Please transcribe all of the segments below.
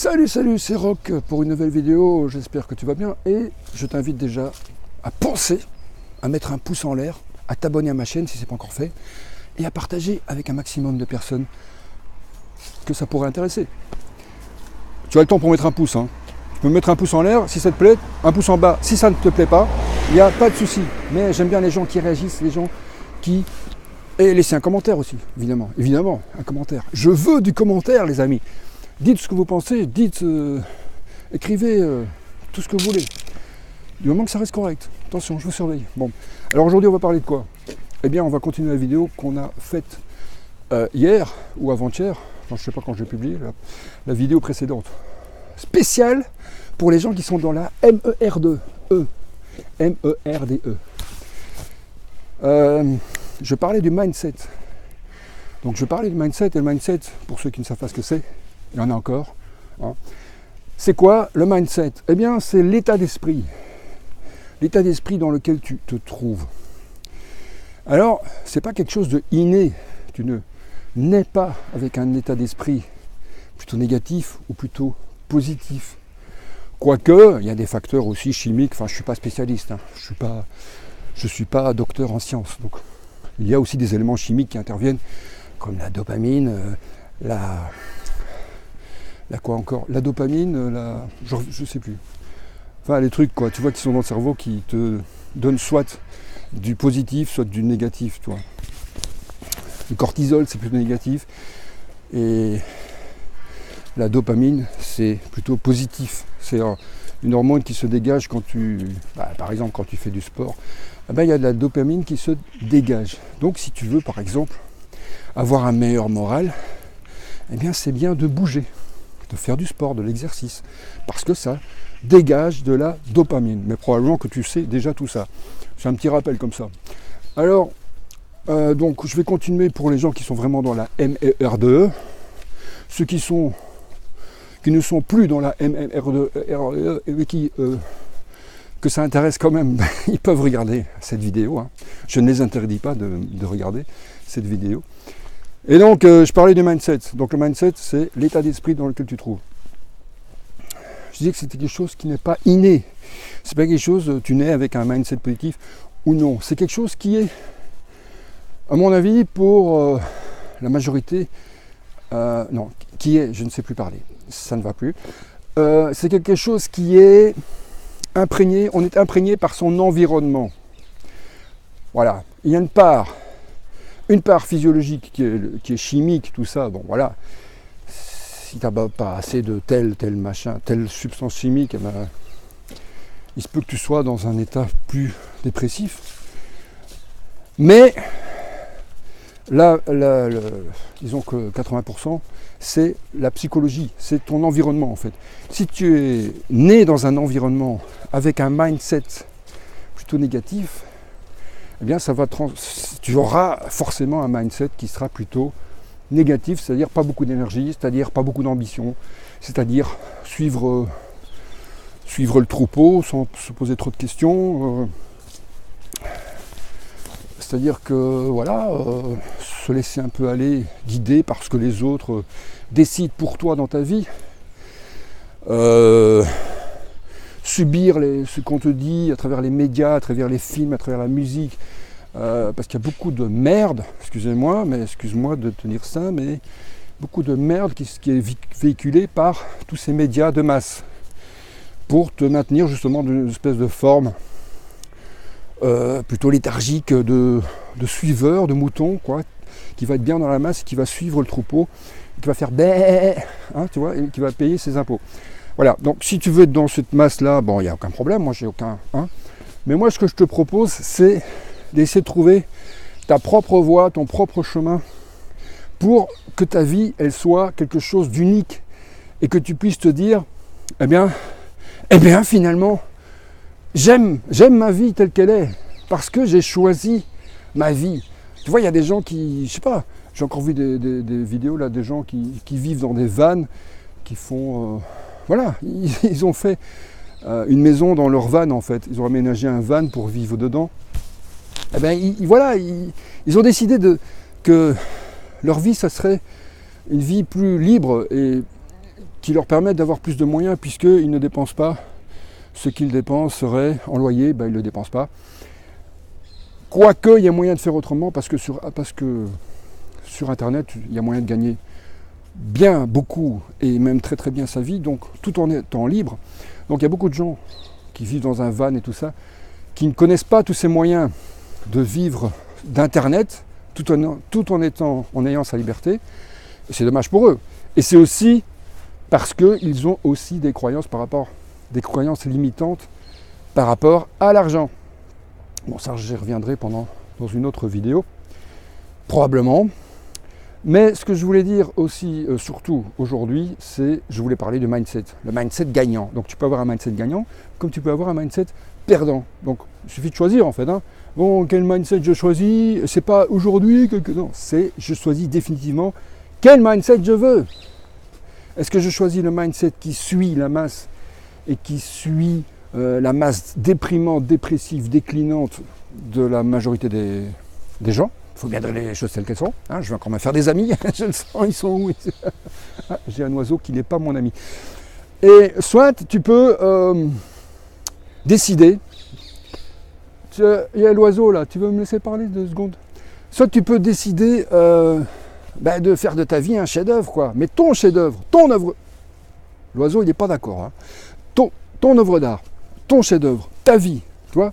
Salut, c'est Rock pour une nouvelle vidéo, j'espère que tu vas bien et je t'invite déjà à penser, à mettre un pouce en l'air, à t'abonner à ma chaîne si ce n'est pas encore fait et à partager avec un maximum de personnes que ça pourrait intéresser. Tu as le temps pour mettre un pouce, hein. Tu peux mettre un pouce en l'air si ça te plaît, un pouce en bas si ça ne te plaît pas, il n'y a pas de souci. Mais j'aime bien les gens qui réagissent, les gens qui... Et laissez un commentaire aussi, évidemment, un commentaire. Je veux du commentaire, les amis. Dites ce que vous pensez, écrivez tout ce que vous voulez. Du moment que ça reste correct. Attention, je vous surveille. Bon, alors aujourd'hui, on va parler de quoi? Eh bien, on va continuer la vidéo qu'on a faite hier ou avant-hier. Enfin, je ne sais pas quand j'ai publié la vidéo précédente. Spéciale pour les gens qui sont dans la MER2E. MERDE. Je parlais du mindset. Donc je parlais du mindset, et le mindset, pour ceux qui ne savent pas ce que c'est, il y en a encore. Hein. C'est quoi le mindset? Eh bien, c'est l'état d'esprit. L'état d'esprit dans lequel tu te trouves. Alors, c'est pas quelque chose de inné. Tu ne nais pas avec un état d'esprit plutôt négatif ou plutôt positif. Quoique, il y a des facteurs aussi chimiques. Enfin, je ne suis pas spécialiste. Hein. Je suis pas docteur en sciences. Donc, il y a aussi des éléments chimiques qui interviennent, comme la dopamine, la dopamine, je sais plus. Enfin, les trucs, quoi, tu vois, qui sont dans le cerveau, qui te donnent soit du positif, soit du négatif, tu vois. Le cortisol, c'est plutôt négatif. Et la dopamine, c'est plutôt positif. C'est une hormone qui se dégage quand par exemple, quand tu fais du sport. Il y a de la dopamine qui se dégage. Donc, si tu veux, par exemple, avoir un meilleur moral, eh bien, c'est bien de bouger, de faire du sport, de l'exercice, parce que ça dégage de la dopamine. Mais probablement que tu sais déjà tout ça. C'est un petit rappel comme ça. Alors, donc, je vais continuer pour les gens qui sont vraiment dans la MER2E. Ceux qui ne sont plus dans la MER2E et que ça intéresse quand même, ils peuvent regarder cette vidéo. Hein. Je ne les interdis pas de regarder cette vidéo. Et donc, je parlais du mindset. Donc, le mindset, c'est l'état d'esprit dans lequel tu te trouves. Je disais que c'était quelque chose qui n'est pas inné. C'est pas quelque chose, tu nais avec un mindset positif ou non. C'est quelque chose qui est, à mon avis, pour la majorité, je ne sais plus parler, ça ne va plus. C'est quelque chose qui est imprégné, on est imprégné par son environnement. Voilà, il y a une part physiologique qui est chimique, tout ça, bon voilà. Si tu n'as pas assez de telle substance chimique, eh ben, il se peut que tu sois dans un état plus dépressif. Mais là, disons que 80%, c'est la psychologie, c'est ton environnement en fait. Si tu es né dans un environnement avec un mindset plutôt négatif, eh bien tu auras forcément un mindset qui sera plutôt négatif, c'est-à-dire pas beaucoup d'énergie, c'est-à-dire pas beaucoup d'ambition, c'est-à-dire suivre le troupeau sans se poser trop de questions, c'est-à-dire que voilà, se laisser un peu aller, guider par ce que les autres décident pour toi dans ta vie, subir ce qu'on te dit à travers les médias, à travers les films, à travers la musique, parce qu'il y a beaucoup de merde, excuse-moi de te dire ça, mais beaucoup de merde qui est véhiculée par tous ces médias de masse pour te maintenir justement dans une espèce de forme plutôt léthargique de suiveur, de mouton, quoi, qui va être bien dans la masse, qui va suivre le troupeau, qui va faire bé, hein, tu vois, et qui va payer ses impôts. Voilà, donc si tu veux être dans cette masse-là, bon, il n'y a aucun problème, moi j'ai aucun... Hein, mais moi ce que je te propose, c'est d'essayer de trouver ta propre voie, ton propre chemin, pour que ta vie, elle soit quelque chose d'unique, et que tu puisses te dire, eh bien finalement, j'aime ma vie telle qu'elle est, parce que j'ai choisi ma vie. Tu vois, il y a des gens qui, je sais pas, j'ai encore vu des vidéos là, des gens qui vivent dans des vannes, qui font... voilà, ils ont fait une maison dans leur van en fait. Ils ont aménagé un van pour vivre dedans. Eh bien, ils ont décidé que leur vie, ça serait une vie plus libre et qui leur permettent d'avoir plus de moyens puisqu'ils ne dépensent pas ce qu'ils dépenseraient en loyer, ben, ils ne le dépensent pas. Quoique, il y a moyen de faire autrement parce que sur Internet, il y a moyen de gagner bien, beaucoup et même très très bien sa vie, donc tout en étant libre. Donc il y a beaucoup de gens qui vivent dans un van et tout ça, qui ne connaissent pas tous ces moyens de vivre d'Internet tout en ayant sa liberté. C'est dommage pour eux. Et c'est aussi parce qu'ils ont aussi des croyances limitantes par rapport à l'argent. Bon, ça j'y reviendrai dans une autre vidéo, probablement. Mais ce que je voulais dire aussi, surtout aujourd'hui, je voulais parler du mindset, le mindset gagnant. Donc tu peux avoir un mindset gagnant, comme tu peux avoir un mindset perdant. Donc il suffit de choisir en fait. Bon, quel mindset je choisis? C'est pas aujourd'hui, non, je choisis définitivement quel mindset je veux. Est-ce que je choisis le mindset qui suit la masse et qui suit la masse déprimante, dépressive, déclinante de la majorité des gens? Il faut bien donner les choses telles qu'elles sont. Je vais encore me faire des amis. Je le sens, ils sont où? J'ai un oiseau qui n'est pas mon ami. Et soit tu peux décider. Il y a l'oiseau là. Tu veux me laisser parler 2 secondes? Soit tu peux décider de faire de ta vie un chef-d'œuvre, quoi. Mais ton chef-d'œuvre, ton œuvre. L'oiseau, il n'est pas d'accord. Ton œuvre d'art, ton chef-d'œuvre, ta vie, tu vois.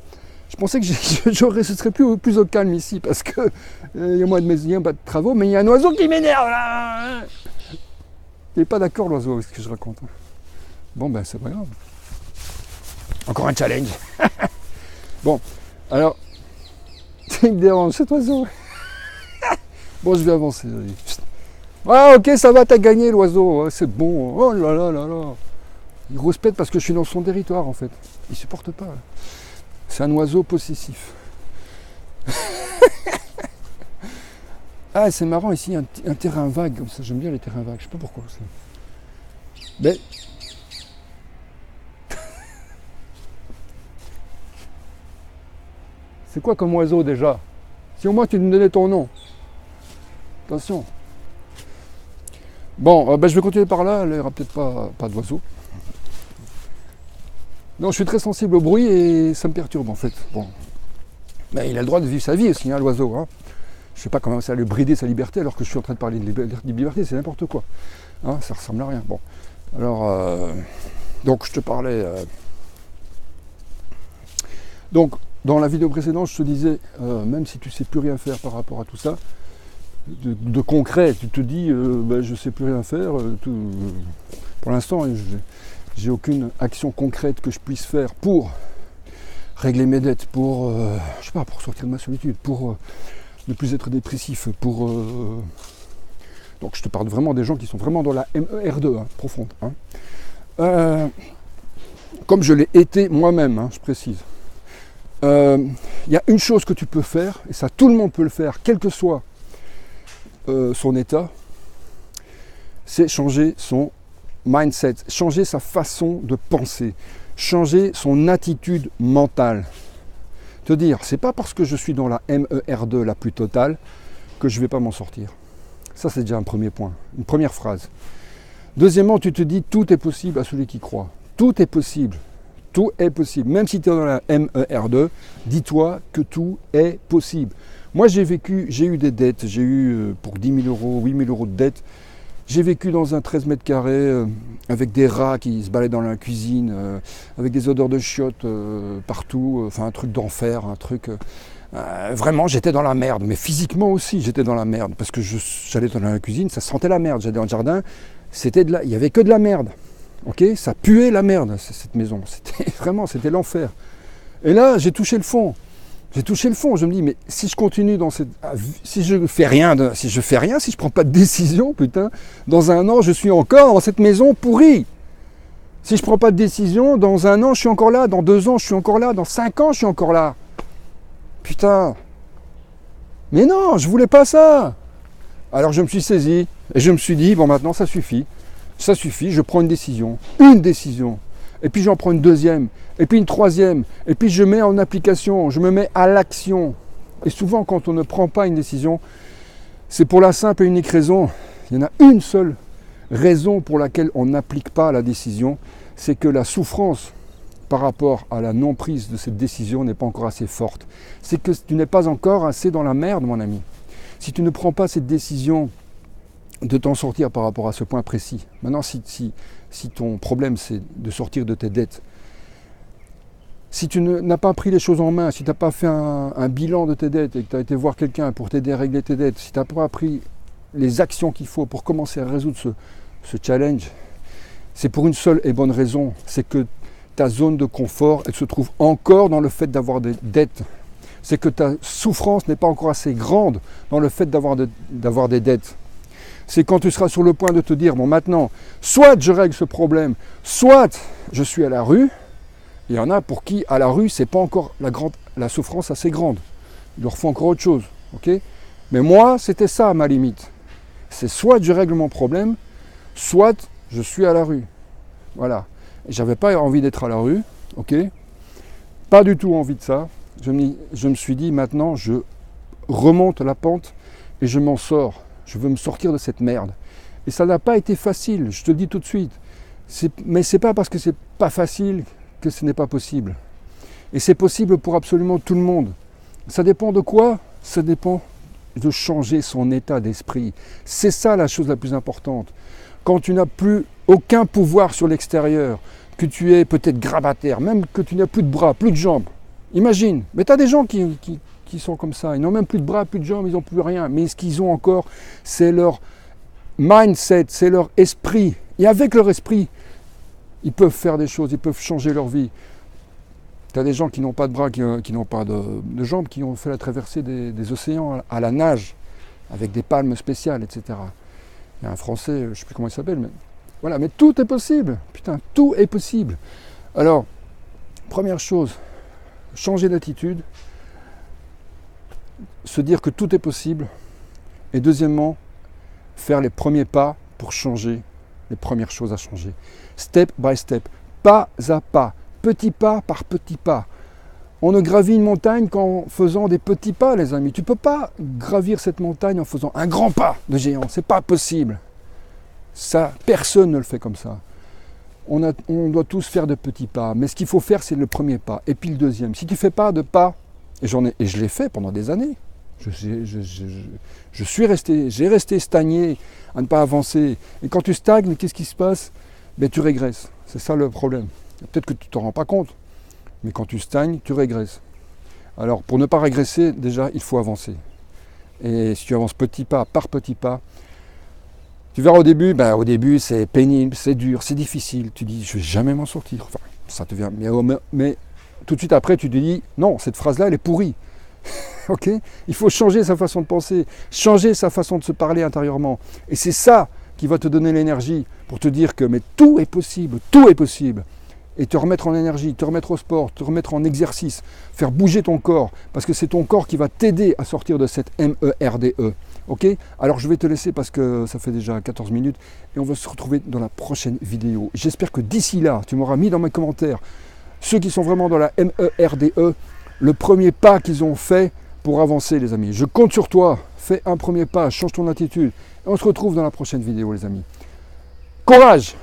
Je pensais que ce serait plus au calme ici parce que il y a moins de travaux, mais il y a un oiseau qui m'énerve là. Il n'est pas d'accord l'oiseau avec ce que je raconte. Bon ben c'est pas grave. Encore un challenge. Bon, alors, il me dérange cet oiseau. Bon, je vais avancer. Ah ok, ça va, t'as gagné l'oiseau, c'est bon. Oh là là là là. Il rouspète parce que je suis dans son territoire en fait. Il supporte pas. C'est un oiseau possessif. Ah, c'est marrant ici, un terrain vague comme ça. J'aime bien les terrains vagues. Je sais pas pourquoi. Mais c'est quoi comme oiseau déjà? Si au moins tu me donnais ton nom. Attention. Bon, je vais continuer par là. Il n'y aura peut-être pas d'oiseau. Non, je suis très sensible au bruit et ça me perturbe en fait. Bon. Mais il a le droit de vivre sa vie aussi, l'oiseau. Je ne sais pas comment ça lui brider sa liberté alors que je suis en train de parler de liberté, c'est n'importe quoi. Ça ressemble à rien. Bon. Alors, donc je te parlais. Donc, dans la vidéo précédente, je te disais, même si tu ne sais plus rien faire par rapport à tout ça, de concret, tu te dis, je ne sais plus rien faire. Pour l'instant, j'ai aucune action concrète que je puisse faire pour régler mes dettes, pour sortir de ma solitude, pour ne plus être dépressif, donc je te parle vraiment des gens qui sont vraiment dans la MER2, profonde. Comme je l'ai été moi-même, je précise. Il y a une chose que tu peux faire, et ça tout le monde peut le faire, quel que soit son état, c'est changer son mindset, changer sa façon de penser, changer son attitude mentale. Te dire, c'est pas parce que je suis dans la MER2 la plus totale que je ne vais pas m'en sortir. Ça, c'est déjà un premier point, une première phrase. Deuxièmement, tu te dis, tout est possible à celui qui croit. Tout est possible. Tout est possible. Même si tu es dans la MER2, dis-toi que tout est possible. Moi, j'ai eu des dettes. J'ai eu pour 10 000 euros, 8 000 euros de dettes. J'ai vécu dans un 13 mètres carrés avec des rats qui se balaient dans la cuisine, avec des odeurs de chiottes partout, un truc d'enfer, un truc... vraiment, j'étais dans la merde, mais physiquement aussi, j'étais dans la merde, parce que j'allais dans la cuisine, ça sentait la merde, j'allais dans le jardin, il n'y avait que de la merde, ok? Ça puait la merde, cette maison, c'était l'enfer. Et là, j'ai touché le fond. Je me dis, mais si je continue si je fais rien, si je prends pas de décision, putain, dans 1 an, je suis encore dans cette maison pourrie. Si je prends pas de décision, dans 1 an, je suis encore là, dans 2 ans, je suis encore là, dans 5 ans, je suis encore là. Putain. Mais non, je voulais pas ça. Alors je me suis saisi, et je me suis dit, bon maintenant, ça suffit, je prends une décision, et puis j'en prends une deuxième, et puis une troisième, et puis je mets en application, je me mets à l'action. Et souvent, quand on ne prend pas une décision, c'est pour la simple et unique raison, il y en a une seule raison pour laquelle on n'applique pas la décision, c'est que la souffrance par rapport à la non-prise de cette décision n'est pas encore assez forte. C'est que tu n'es pas encore assez dans la merde, mon ami. Si tu ne prends pas cette décision de t'en sortir par rapport à ce point précis, maintenant si ton problème c'est de sortir de tes dettes, si tu n'as pas pris les choses en main, si tu n'as pas fait un bilan de tes dettes et que tu as été voir quelqu'un pour t'aider à régler tes dettes, si tu n'as pas pris les actions qu'il faut pour commencer à résoudre ce challenge, c'est pour une seule et bonne raison, c'est que ta zone de confort, elle se trouve encore dans le fait d'avoir des dettes. C'est que ta souffrance n'est pas encore assez grande dans le fait d'avoir des dettes. C'est quand tu seras sur le point de te dire, bon maintenant, soit je règle ce problème, soit je suis à la rue. Il y en a pour qui, à la rue, c'est pas encore la souffrance assez grande. Il leur faut encore autre chose. Okay, mais moi, c'était ça ma limite. C'est soit je règle mon problème, soit je suis à la rue. Voilà. J'avais pas envie d'être à la rue, ok, pas du tout envie de ça. Je me suis dit, maintenant, je remonte la pente et je m'en sors. Je veux me sortir de cette merde. Et ça n'a pas été facile, je te le dis tout de suite. Mais c'est pas parce que c'est pas facile que ce n'est pas possible. Et c'est possible pour absolument tout le monde. Ça dépend de quoi? Ça dépend de changer son état d'esprit. C'est ça la chose la plus importante. Quand tu n'as plus aucun pouvoir sur l'extérieur, que tu es peut-être grabataire, même que tu n'as plus de bras, plus de jambes. Imagine, mais tu as des gens qui sont comme ça, ils n'ont même plus de bras, plus de jambes, ils n'ont plus rien. Mais ce qu'ils ont encore, c'est leur mindset, c'est leur esprit. Et avec leur esprit, ils peuvent faire des choses, ils peuvent changer leur vie. Tu as des gens qui n'ont pas de bras, qui n'ont pas de jambes, qui ont fait la traversée des océans à la nage, avec des palmes spéciales, etc. Il y a un Français, je ne sais plus comment il s'appelle, mais voilà, mais tout est possible. Putain, tout est possible. Alors, première chose, changer d'attitude, se dire que tout est possible. Et deuxièmement, faire les premiers pas pour changer les premières choses à changer. Step by step, pas à pas, petit pas par petit pas. On ne gravit une montagne qu'en faisant des petits pas, les amis. Tu ne peux pas gravir cette montagne en faisant un grand pas de géant. C'est pas possible. Ça, personne ne le fait comme ça. On doit tous faire de petits pas. Mais ce qu'il faut faire, c'est le premier pas. Et puis le deuxième. Si tu ne fais pas de pas, et je l'ai fait pendant des années. J'ai resté stagné à ne pas avancer. Et quand tu stagnes, qu'est-ce qui se passe? Ben, tu régresses. C'est ça le problème. Peut-être que tu ne t'en rends pas compte. Mais quand tu stagnes, tu régresses. Alors, pour ne pas régresser, déjà, il faut avancer. Et si tu avances petit pas par petit pas, tu verras au début, c'est pénible, c'est dur, c'est difficile. Tu dis, je ne vais jamais m'en sortir. Enfin, ça te vient. Mais tout de suite après, tu te dis, non, cette phrase-là, elle est pourrie. Ok? Il faut changer sa façon de penser, changer sa façon de se parler intérieurement. Et c'est ça qui va te donner l'énergie pour te dire que mais tout est possible, tout est possible. Et te remettre en énergie, te remettre au sport, te remettre en exercice, faire bouger ton corps, parce que c'est ton corps qui va t'aider à sortir de cette MERDE. Ok? Alors je vais te laisser parce que ça fait déjà 14 minutes et on va se retrouver dans la prochaine vidéo. J'espère que d'ici là, tu m'auras mis dans mes commentaires ceux qui sont vraiment dans la MERDE, le premier pas qu'ils ont fait pour avancer, les amis. Je compte sur toi, fais un premier pas, change ton attitude. Et on se retrouve dans la prochaine vidéo, les amis. Courage!